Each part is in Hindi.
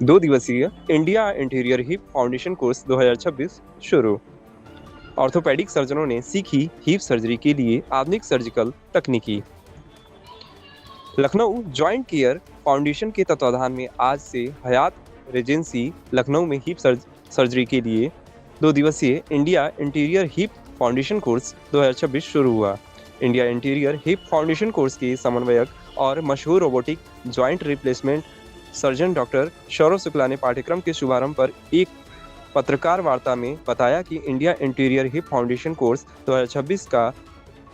2 दिवसीय India interior hip foundation course 2026 शुरू। ऑर्थोपेडिक सर्जनों ने सीखी हिप सर्जरी के लिए आधुनिक सर्जिकल तकनीकी। लखनऊ जॉइंट केयर फाउंडेशन के तत्वाधान में आज से हयात रेजेंसी लखनऊ में हिप सर्जरी के लिए 2 दिवसीय India interior hip foundation course 2026 शुरू हुआ। India interior hip foundation course के समन्वयक और मशहूर robotic joint replacement surgeon doctor Saurav Shukla ने पाठ्यक्रम के शुभारंभ पर एक पत्रकार वार्ता में बताया कि India interior hip foundation course 2026 का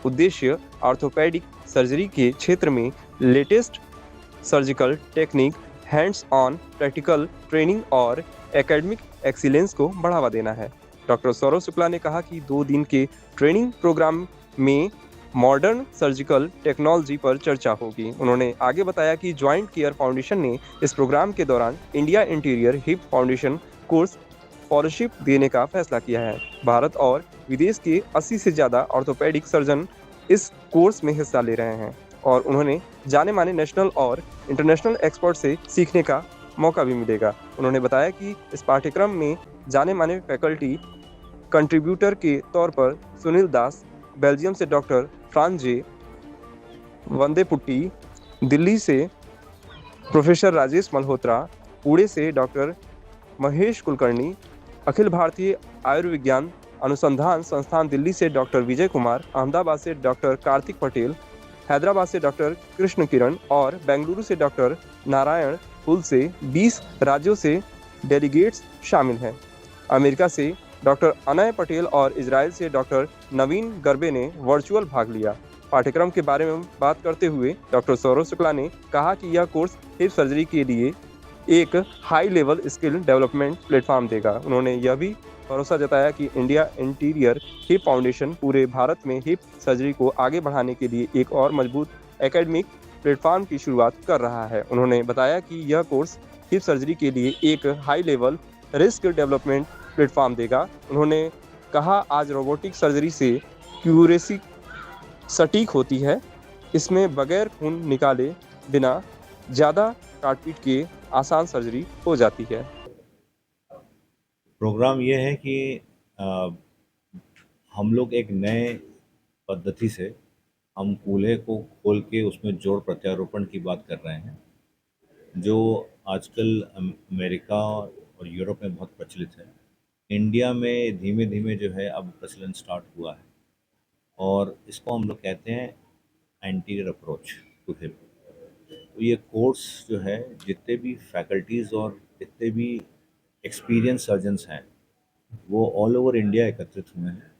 उद्देश्य ऑर्थोपेडिक सर्जरी के क्षेत्र में latest surgical technique, hands on practical training और एकेडमिक एक्सीलेंस को बढ़ावा देना है। डॉक्टर सौरव शुक्ला ने कहा कि 2 दिन के ट्रेनिंग प्रोग्राम में मॉडर्न सर्जिकल टेक्नोलॉजी पर चर्चा होगी। उन्होंने आगे बताया कि जॉइंट केयर फाउंडेशन ने इस प्रोग्राम के दौरान India interior hip foundation course scholarship देने का फैसला किया है। भारत और विदेश के 80 से ज़्यादा ऑर्थोपेडिक सर्जन इस कोर्स में हिस्सा ले रहे हैं और उन्होंने जाने माने नेशनल और इंटरनेशनल एक्सपर्ट से सीखने का मौका भी मिलेगा। उन्होंने बताया कि इस पाठ्यक्रम में जाने माने फैकल्टी कंट्रीब्यूटर के तौर पर सुनील दास, बेल्जियम से डॉक्टर फ्रांस जे वंदेपुट्टी, दिल्ली से प्रोफेसर राजेश मल्होत्रा, पुणे से डॉक्टर महेश कुलकर्णी, अखिल भारतीय आयुर्विज्ञान अनुसंधान संस्थान दिल्ली से डॉक्टर विजय कुमार, अहमदाबाद से डॉक्टर कार्तिक पटेल, हैदराबाद से डॉक्टर कृष्ण किरण और बेंगलुरु से डॉक्टर नारायण हुल से 20 राज्यों से डेलीगेट्स शामिल हैं। अमेरिका से डॉक्टर अनय पटेल और इजराइल से डॉक्टर नवीन गर्बे ने वर्चुअल भाग लिया। पाठ्यक्रम के बारे में बात करते हुए डॉक्टर सौरव शुक्ला ने कहा कि यह कोर्स हिप सर्जरी के लिए एक high level skill development platform देगा। उन्होंने यह भी भरोसा जताया कि इंडिया इंटीरियर हिप फाउंडेशन पूरे भारत में हिप सर्जरी को आगे बढ़ाने के लिए एक और मजबूत एकेडमिक प्लेटफॉर्म की शुरुआत कर रहा है। उन्होंने बताया कि यह कोर्स हिप सर्जरी के लिए एक high level risk development platform देगा। उन्होंने कहा, आज रोबोटिक सर्जरी से क्यूरेसी सटीक होती है। इसमें बगैर खून निकाले बिना ज़्यादा काटपीट के आसान सर्जरी हो जाती है। प्रोग्राम ये है कि अ, हम लोग एक नए पद्धति से हम कूल्हे को खोल के उसमें जोड़ प्रत्यारोपण की बात कर रहे हैं, जो आजकल अमेरिका और यूरोप में बहुत प्रचलित है। इंडिया में धीमे धीमे जो है अब प्रचलन स्टार्ट हुआ है और इसको हम लोग कहते हैं एंटीरियर अप्रोच टू हिप। तो ये कोर्स जो है, जितने भी फैकल्टीज़ और जितने भी एक्सपीरियंस सर्जन्स हैं, वो ऑल ओवर इंडिया एकत्रित हुए हैं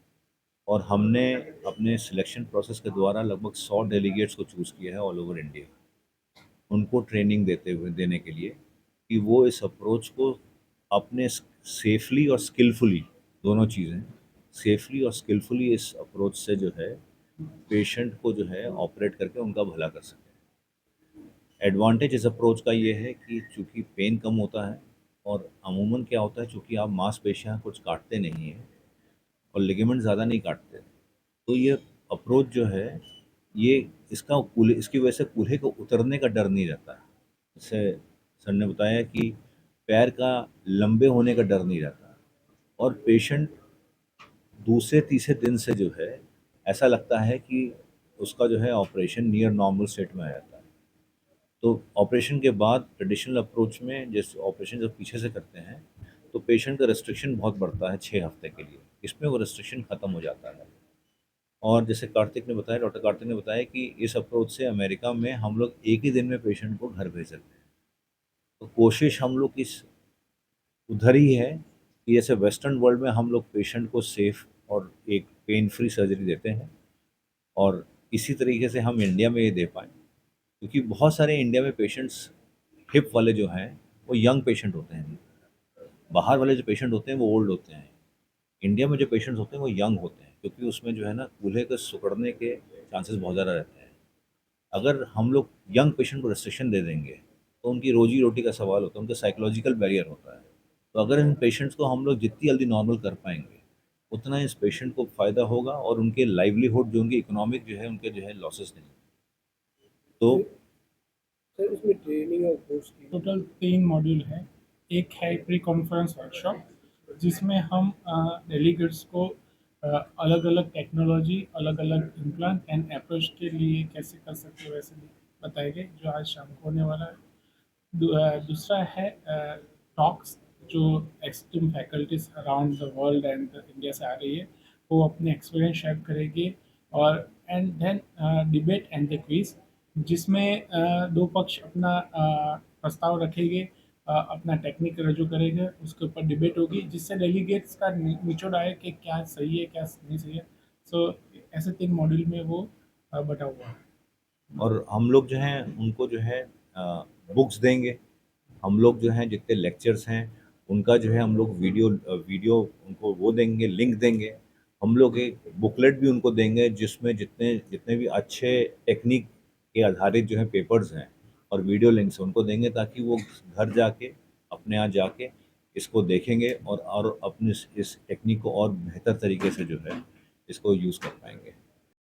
और हमने अपने सिलेक्शन प्रोसेस के द्वारा लगभग 100 डेलीगेट्स को चूज़ किया है ऑल ओवर इंडिया, उनको ट्रेनिंग देने के लिए कि वो इस अप्रोच को अपने सेफली और स्किलफुली, दोनों चीज़ें, सेफली और स्किलफुली इस अप्रोच से जो है पेशेंट को जो है ऑपरेट करके उनका भला कर सकें। एडवांटेज इस अप्रोच का ये है कि चूँकि पेन कम होता है और अमूमन क्या होता है, चूँकि आप मांसपेशियाँ कुछ काटते नहीं हैं और लिगामेंट ज़्यादा नहीं काटते, तो ये अप्रोच जो है, ये इसकी वजह से कूल्हे को उतरने का डर नहीं रहता है। जैसे सर ने बताया कि पैर का लंबे होने का डर नहीं रहता और पेशेंट दूसरे तीसरे दिन से जो है ऐसा लगता है कि उसका जो है ऑपरेशन नियर नॉर्मल स्टेट में आ जाता है। तो ऑपरेशन के बाद ट्रेडिशनल अप्रोच में जैसे ऑपरेशन जब पीछे से करते हैं, तो पेशेंट का रेस्ट्रिक्शन बहुत बढ़ता है 6 हफ्ते के लिए, इसमें वो रेस्ट्रिक्शन ख़त्म हो जाता है। और जैसे कार्तिक ने बताया, डॉक्टर कार्तिक ने बताया कि इस अप्रोच से अमेरिका में हम लोग एक ही दिन में पेशेंट को घर भेज सकते हैं। तो कोशिश हम लोग इस उधर ही है कि जैसे वेस्टर्न वर्ल्ड में हम लोग पेशेंट को सेफ और एक पेन फ्री सर्जरी देते हैं, और इसी तरीके से हम इंडिया में ये दे पाएँ, क्योंकि बहुत सारे इंडिया में पेशेंट्स हिप वाले जो हैं वो यंग पेशेंट होते हैं। बाहर वाले जो पेशेंट होते हैं वो ओल्ड होते हैं। इंडिया में जो पेशेंट्स होते हैं वो यंग होते हैं, क्योंकि उसमें जो है ना कूल्हे के सिकुड़ने के चांसेस बहुत ज़्यादा रहते हैं। अगर हम लोग यंग पेशेंट को रेस्ट्रिक्शन दे देंगे तो उनकी रोजी रोटी का सवाल होता है, उनका साइकोलॉजिकल बैरियर होता है। तो अगर इन पेशेंट्स को हम लोग जितनी जल्दी नॉर्मल कर पाएंगे, उतना इस पेशेंट को फ़ायदा होगा और उनके लाइवलीहुड जो उनकी इकोनॉमिक जो है उनके जो है लॉसेस नहीं। तो सर, इसमें ट्रेनिंग और कोर्स की टोटल 3 मॉड्यूल है। एक है प्री कॉन्फ्रेंस वर्कशॉप जिसमें हम डेलीगेट्स को अलग अलग टेक्नोलॉजी, अलग अलग इम्प्लांट एंड अप्रोच के लिए कैसे कर सकते हैं वैसे बताएंगे, जो आज शाम को होने वाला है। दूसरा है टॉक्स, जो extreme faculties around the world and India से आ रही है, वो अपने एक्सपीरियंस शेयर करेंगे। और and then debate and the quiz, जिसमें दो पक्ष अपना प्रस्ताव रखेंगे, अपना टेक्निक रजू करेंगे, उसके ऊपर डिबेट होगी, जिससे डेलीगेट्स का निचोड़ आए कि क्या सही है क्या नहीं सही है। सो ऐसे 3 मॉड्यूल में वो बटा हुआ है। और हम लोग जो हैं उनको जो है बुक्स देंगे। हम लोग जो हैं जितने लेक्चर्स हैं उनका जो है हम लोग वीडियो उनको वो देंगे, लिंक देंगे। हम लोग एक बुकलेट भी उनको देंगे जिसमें जितने जितने भी अच्छे टेक्निक के आधारित जो है पेपर्स हैं और वीडियो लिंक्स उनको देंगे, ताकि वो घर जाके अपने यहाँ जाके इसको देखेंगे और अपनी इस टेक्निक को और बेहतर तरीके से जो है इसको यूज़ कर पाएंगे।